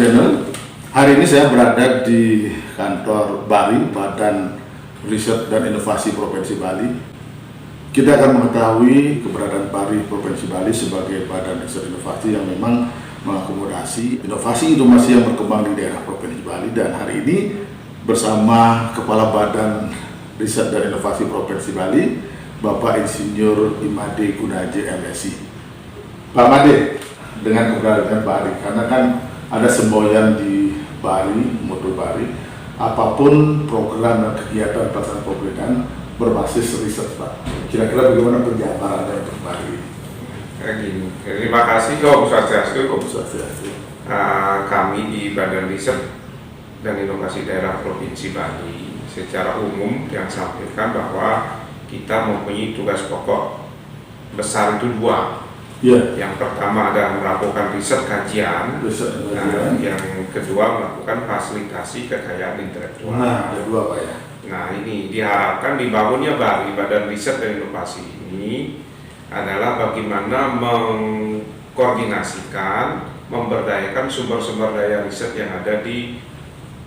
channel. Hari ini saya berada di kantor BARI, Badan Riset dan Inovasi Provinsi Bali. Kita akan mengetahui keberadaan BARI Provinsi Bali sebagai badan riset inovasi yang memang mengakomodasi inovasi yang berkembang di daerah Provinsi Bali. Dan hari ini bersama Kepala Badan Riset dan Inovasi Provinsi Bali, Bapak Insinyur Imade Gunaji MSI. Pak Made, dengan keberadaan BARI, karena kan ada semboyan di BARI, moto BARI, apapun program dan kegiatan pelaksanaan pemerintahan berbasis riset, Pak. Kira-kira bagaimana penjabarannya untuk BARI? Gini, terima kasih Om Swastiastu. Kami di Badan Riset dan Inovasi Daerah Provinsi Bali secara umum yang sampaikan bahwa kita mempunyai tugas pokok besar itu dua. Ya. Yang pertama adalah melakukan riset kajian, yang kedua melakukan fasilitasi kekayaan intelektual. Nah, ada dua, Pak, ya. Nah, ini diharapkan dibangunnya BARI, Badan Riset dan Inovasi ini adalah bagaimana mengkoordinasikan, memberdayakan sumber-sumber daya riset yang ada di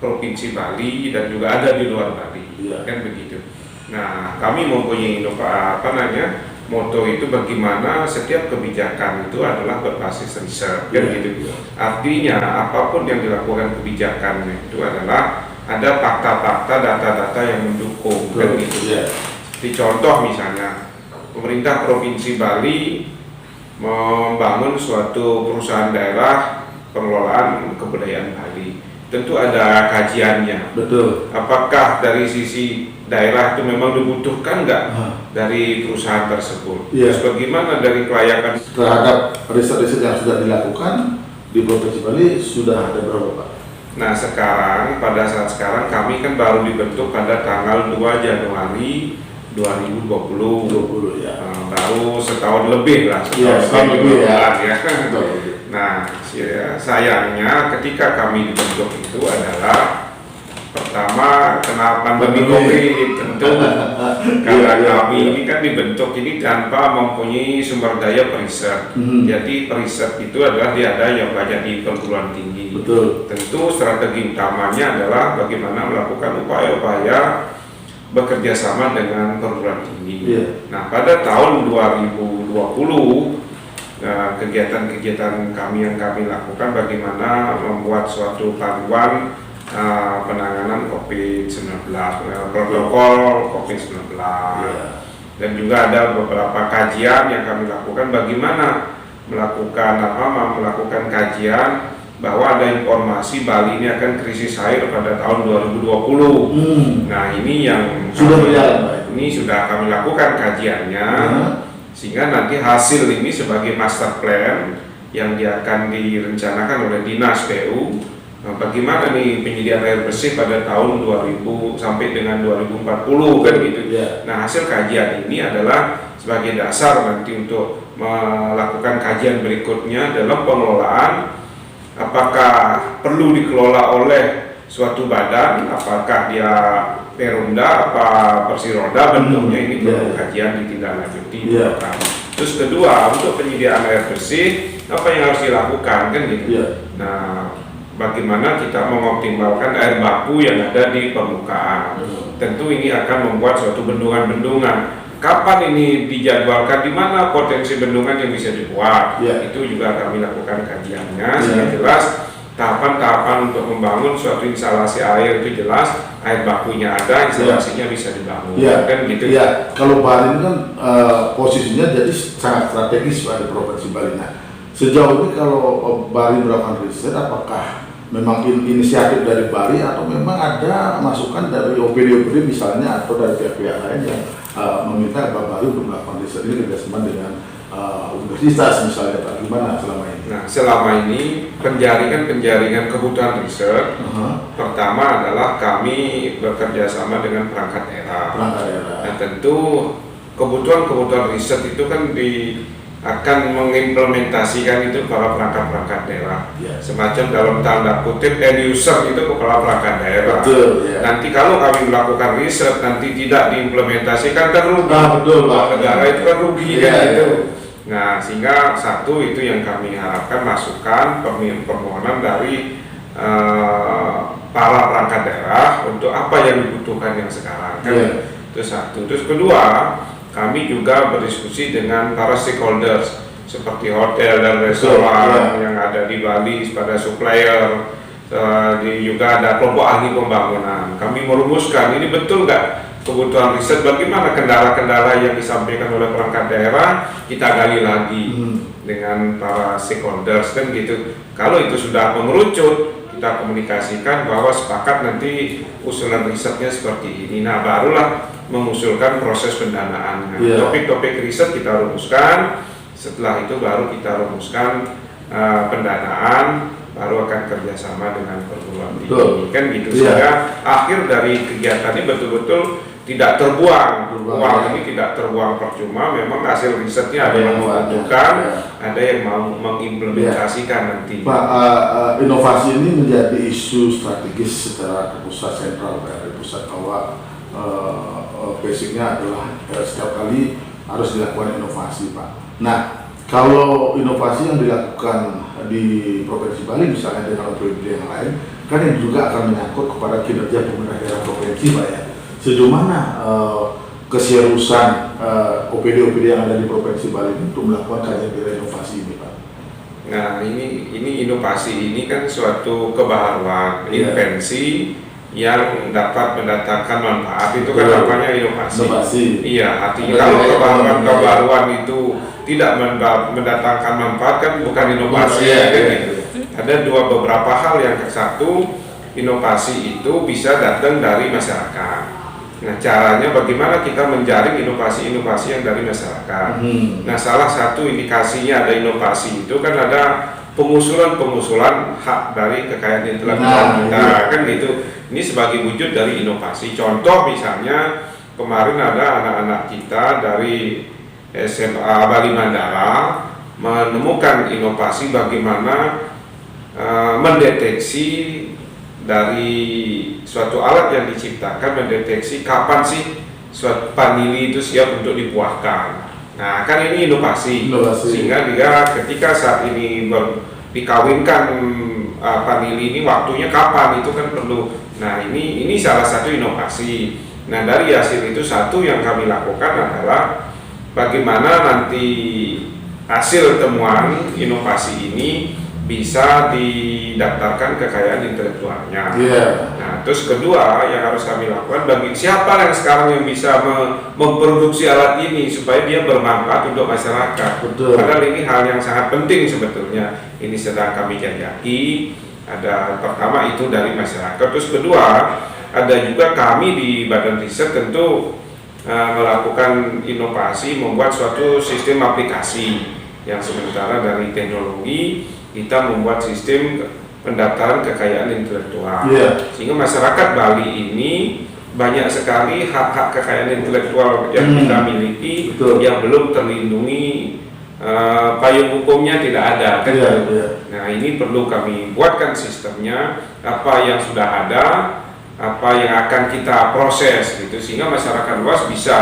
Provinsi Bali dan juga ada di luar Bali, kan begitu. Nah, kami mempunyai moto itu bagaimana setiap kebijakan itu adalah berbasis riset, kan gitu. Artinya apapun yang dilakukan kebijakan itu adalah ada fakta-fakta, data-data yang mendukung, kan gitu. Di contoh misalnya pemerintah Provinsi Bali membangun suatu perusahaan daerah pengelolaan kebudayaan Bali, tentu ada kajiannya. Betul. Apakah dari sisi daerah itu memang dibutuhkan nggak dari perusahaan tersebut? Terus bagaimana dari kelayakan terhadap riset-riset yang sudah dilakukan di Provinsi Bali sudah ada berapa, Pak? Nah, sekarang pada saat sekarang kami kan baru dibentuk pada tanggal 2 Januari 2020. Baru setahun lebih lah, setahun lebih ya. Nah, sayangnya ketika kami dibentuk itu adalah pertama kena pandemi COVID, tentu karena kami ini kan dibentuk ini tanpa mempunyai sumber daya periset. Jadi periset itu adalah diada yang banyak di perguruan tinggi. Betul. Tentu strategi utamanya adalah bagaimana melakukan upaya-upaya bekerja sama dengan perguruan tinggi. Nah, pada tahun 2020 kegiatan-kegiatan kami yang kami lakukan bagaimana membuat suatu panduan penanganan COVID-19, protokol COVID-19, dan juga ada beberapa kajian yang kami lakukan bagaimana melakukan kajian bahwa ada informasi Bali ini akan krisis air pada tahun 2020. Nah, ini yang sudah kami lakukan kajiannya, sehingga nanti hasil ini sebagai master plan yang akan direncanakan oleh Dinas PU. Bagaimana nih penyediaan air bersih pada tahun 2000 sampai dengan 2040, kan gitu. Nah, hasil kajian ini adalah sebagai dasar nanti untuk melakukan kajian berikutnya dalam pengelolaan, apakah perlu dikelola oleh suatu badan, apakah dia Perumda apa Persiroda, bentuknya ini perlu kajian ditindaklanjuti. Terus kedua, untuk penyediaan air bersih apa yang harus dilakukan, kan gitu. Nah, bagaimana kita mengoptimalkan air baku yang ada di permukaan. Tentu ini akan membuat suatu bendungan-bendungan. Kapan ini dijadwalkan, di mana potensi bendungan yang bisa dibuat? Itu juga kami lakukan kajiannya, sehingga jelas tahapan-tahapan untuk membangun suatu instalasi air itu jelas, air bakunya ada, instalasinya bisa dibangun. Kan gitu. Kalau BARI ini kan posisinya jadi sangat strategis pada Provinsi Bali. Nah, sejauh ini kalau BARI melakukan riset, apakah memang inisiatif dari BARI atau memang ada masukan dari OPD misalnya atau dari pihak-pihak lain yang meminta BARI untuk melakukan riset ini kerjasama dengan universitas misalnya, Pak? Gimana selama ini? Nah, selama ini penjaringan kebutuhan riset pertama adalah kami bekerja sama dengan perangkat daerah. Dan tentu kebutuhan riset itu kan akan mengimplementasikan itu para perangkat daerah. Semacam dalam tanda kutip end user itu kepala perangkat daerah. Nanti kalau kami melakukan riset nanti tidak diimplementasikan kan rugi. Negara itu kan rugi gitu. Nah, sehingga satu itu yang kami harapkan masukan permohonan dari para perangkat daerah untuk apa yang dibutuhkan yang sekarang kan. Itu satu. Terus kedua, kami juga berdiskusi dengan para stakeholders seperti hotel dan restoran yang ada di Bali pada supplier, juga ada kelompok ahli pembangunan. Kami merumuskan ini betul nggak kebutuhan riset, bagaimana kendala-kendala yang disampaikan oleh perangkat daerah kita gali lagi dengan para stakeholders kan gitu. Kalau itu sudah mengerucut, kita komunikasikan bahwa sepakat nanti usulan risetnya seperti ini. Nah, barulah mengusulkan proses pendanaannya. Topik-topik riset kita rumuskan, setelah itu baru kita rumuskan pendanaan, baru akan kerjasama dengan perguruan tinggi kan gitu. Sehingga akhir dari kegiatan ini betul-betul tidak terbuang. Uang ini tidak terbuang percuma. Memang hasil risetnya ada yang membutuhkan, ada yang mau mengimplementasikan nanti. Pak, inovasi ini menjadi isu strategis secara pusat sentral dari pusat, bahwa basicnya adalah setiap kali harus dilakukan inovasi, Pak. Nah, kalau inovasi yang dilakukan di Provinsi Bali misalnya dengan provinsi yang lain, kan yang juga akan menyangkut kepada kinerja pemerintah daerah provinsi, Pak ya. Sejauh mana keseriusan OPD-OPD yang ada di Provinsi Bali untuk melakukan kajian inovasi ini, Pak? Nah, ini inovasi ini kan suatu kebaruan, invensi yang dapat mendatangkan manfaat, itu kan namanya inovasi. Iya, artinya kalau kebaruan itu tidak mendatangkan manfaat kan bukan inovasi. Gitu. Ada beberapa hal. Yang satu, inovasi itu bisa datang dari masyarakat. Nah, caranya bagaimana kita menjaring inovasi-inovasi yang dari masyarakat. Nah, salah satu indikasinya ada inovasi itu kan ada pengusulan hak dari kekayaan intelektual kita kan gitu. Ini sebagai wujud dari inovasi. Contoh misalnya kemarin ada anak-anak kita dari SMA Bali Mandara menemukan inovasi bagaimana mendeteksi dari suatu alat yang diciptakan, mendeteksi kapan sih suatu vanili itu siap untuk dibuahkan. Nah, kan ini inovasi. Sehingga dia ketika saat ini dikawinkan vanili ini waktunya kapan itu kan perlu. Nah, ini salah satu inovasi. Nah, dari hasil itu satu yang kami lakukan adalah bagaimana nanti hasil temuan inovasi ini bisa didaftarkan kekayaan intelektualnya. Nah, terus kedua yang harus kami lakukan, bagi siapa yang sekarang yang bisa memproduksi alat ini supaya dia bermanfaat untuk masyarakat. Padahal ini hal yang sangat penting sebetulnya. Ini sedang kami jajaki. Ada pertama itu dari masyarakat. Terus kedua, ada juga kami di Badan Riset tentu melakukan inovasi, membuat suatu sistem aplikasi yang sementara dari teknologi kita membuat sistem pendaftaran kekayaan intelektual. Sehingga masyarakat Bali ini banyak sekali hak-hak kekayaan intelektual yang kita miliki yang belum terlindungi, payung hukumnya tidak ada kan. Nah, ini perlu kami buatkan sistemnya, apa yang sudah ada, apa yang akan kita proses gitu, sehingga masyarakat luas bisa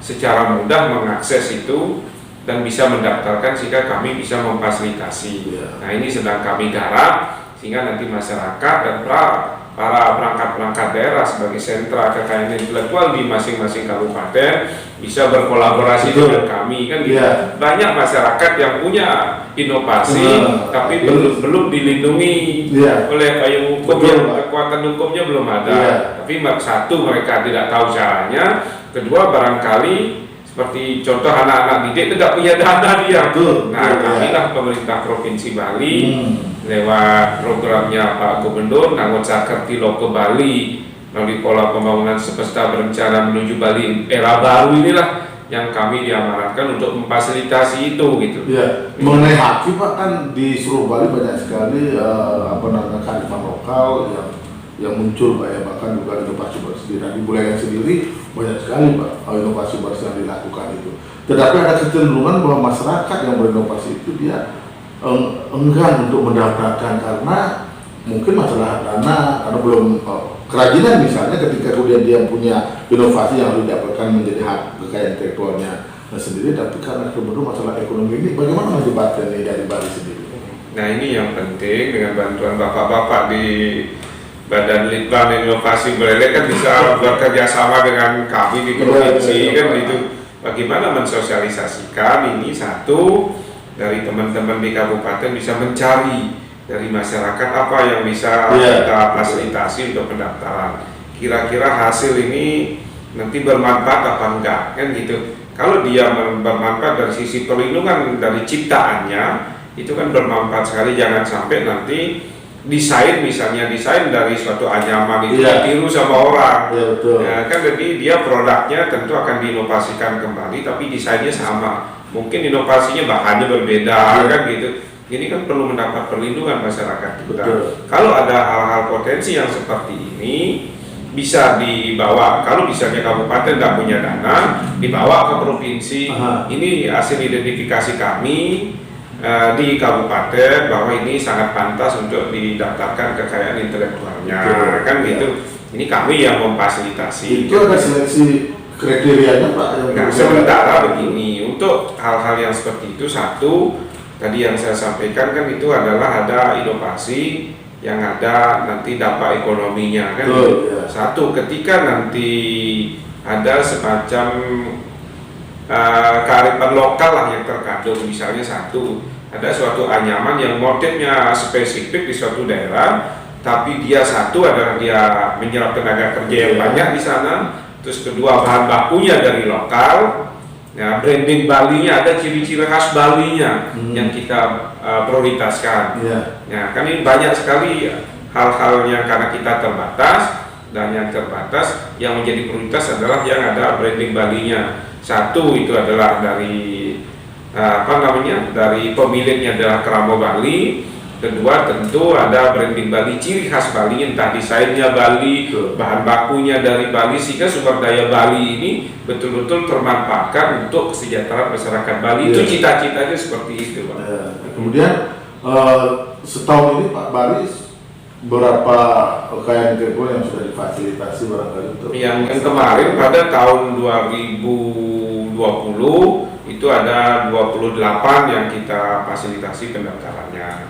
secara mudah mengakses itu dan bisa mendaftarkan, sehingga kami bisa memfasilitasi. Nah, ini sedang kami garap sehingga nanti masyarakat dan para perangkat-perangkat daerah sebagai sentra kekayaan intelektual di masing-masing kabupaten bisa berkolaborasi dengan kami kan gitu. Banyak masyarakat yang punya inovasi tapi belum dilindungi oleh payung hukum, yang kekuatan hukumnya belum ada. Tapi satu, mereka tidak tahu caranya. Kedua, barangkali seperti contoh anak-anak didik tidak punya dana dia. Nah, kamilah pemerintah Provinsi Bali lewat programnya Pak Gubernur Nanggota Kertilo ke Bali melalui pola pembangunan semesta berencana menuju Bali era baru inilah yang kami diamanatkan untuk memfasilitasi itu gitu. Mengenai haki, Pak, kan di seluruh Bali banyak sekali kearifan lokal yang muncul, Pak ya, bahkan juga inovasi bersih. Nah, di Buleleng sendiri banyak sekali, Pak, inovasi bersih yang dilakukan itu. Tetapi ada kecenderungan bahwa masyarakat yang berinovasi itu dia enggan untuk mendaftarkan karena mungkin masalah dana, karena belum kerajinan misalnya, ketika kemudian dia punya inovasi yang didapatkan menjadi hak kekayaan intelektualnya sendiri, tapi karena kemudian masalah ekonomi ini, bagaimana menjebatkan ini dari Bali sendiri? Nah ini yang penting dengan bantuan bapak-bapak di Badan Litbang Inovasi Bulelek kan bisa bekerja sama dengan kami di provinsi kan gitu. Bagaimana mensosialisasikan ini satu dari teman-teman di kabupaten bisa mencari dari masyarakat apa yang bisa kita fasilitasi untuk pendaftaran. Kira-kira hasil ini nanti bermanfaat apa enggak kan gitu. Kalau dia bermanfaat dari sisi perlindungan dari ciptaannya itu kan bermanfaat sekali. Jangan sampai nanti desain dari suatu anyaman itu ditiru sama orang. Ya, kan jadi dia produknya tentu akan diinovasikan kembali tapi desainnya sama. Mungkin inovasinya bahannya berbeda kan gitu. Ini kan perlu mendapat perlindungan masyarakat kita. Kalau ada hal-hal potensi yang seperti ini bisa dibawa, kalau misalnya kabupaten tidak punya dana, dibawa ke provinsi. Ini hasil identifikasi kami di kabupaten bahwa ini sangat pantas untuk didaftarkan kekayaan intelektualnya, kan gitu. Ini kami yang memfasilitasi. Itu ada seleksi kriterianya Pak? Nah, sementara begini, untuk hal-hal yang seperti itu, satu tadi yang saya sampaikan kan itu adalah ada inovasi yang ada nanti dampak ekonominya kan. Satu, ketika nanti ada semacam kearifan lokal lah yang terkandung, misalnya satu, ada suatu anyaman yang motifnya spesifik di suatu daerah, tapi dia satu adalah dia menyerap tenaga kerja yang banyak di sana, terus kedua bahan bakunya dari lokal. Ya, branding Bali-nya ada ciri-ciri khas Bali-nya yang kita prioritaskan. Ya, kan ini banyak sekali hal-hal yang karena kita terbatas dan yang terbatas yang menjadi prioritas adalah yang ada branding Bali-nya. Satu itu adalah dari dari pemiliknya adalah Keramo Bali. Kedua tentu ada branding Bali, ciri khas Bali, entah desainnya Bali, bahan bakunya dari Bali, sehingga sumber daya Bali ini betul-betul termanfaatkan untuk kesejahteraan masyarakat Bali. Itu cita-citanya seperti itu, Pak. Kemudian setahun ini Pak Bali berapa kekayaan intelektual yang sudah difasilitasi barangkali untuk yang kemarin pada tahun 2020 itu ada 28 yang kita fasilitasi pendaftarannya.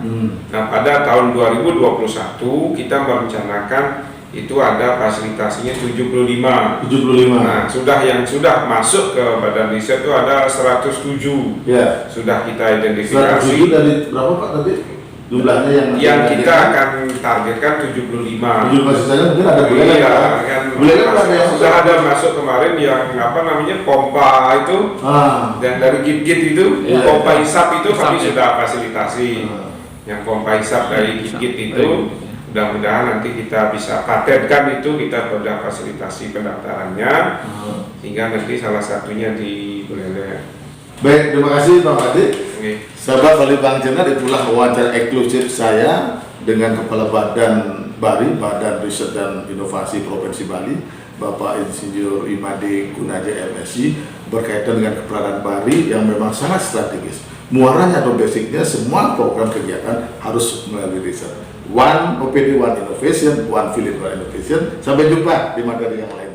Nah, pada tahun 2021 kita merencanakan itu ada fasilitasinya 75. Nah, yang sudah masuk ke badan riset itu ada 107. Sudah kita identifikasi. 107 dari berapa Pak tadi? Jumlahnya yang kita akan targetkan 75. 75 sisanya mungkin ada sudah ada masuk kemarin yang pompa itu dan dari git-git itu pompa hisap itu kami sudah fasilitasi. Yang pompa hisap dari git-git itu mudah-mudahan nanti kita bisa patenkan itu, kita sudah fasilitasi pendaftarannya sehingga nanti salah satunya di Bulelek. Baik, terima kasih Pak Adi. Sahabat Bali Bang Jena, itulah wawancara eksklusif saya dengan Kepala Badan BARI, Badan Riset dan Inovasi Provinsi Bali, Bapak Insinyur Imade Gunaja MSI, berkaitan dengan keberadaan BARI yang memang sangat strategis. Muaranya atau basicnya semua program kegiatan harus melalui riset. One OPD, one innovation, one field, one innovation. Sampai jumpa di materi yang lain.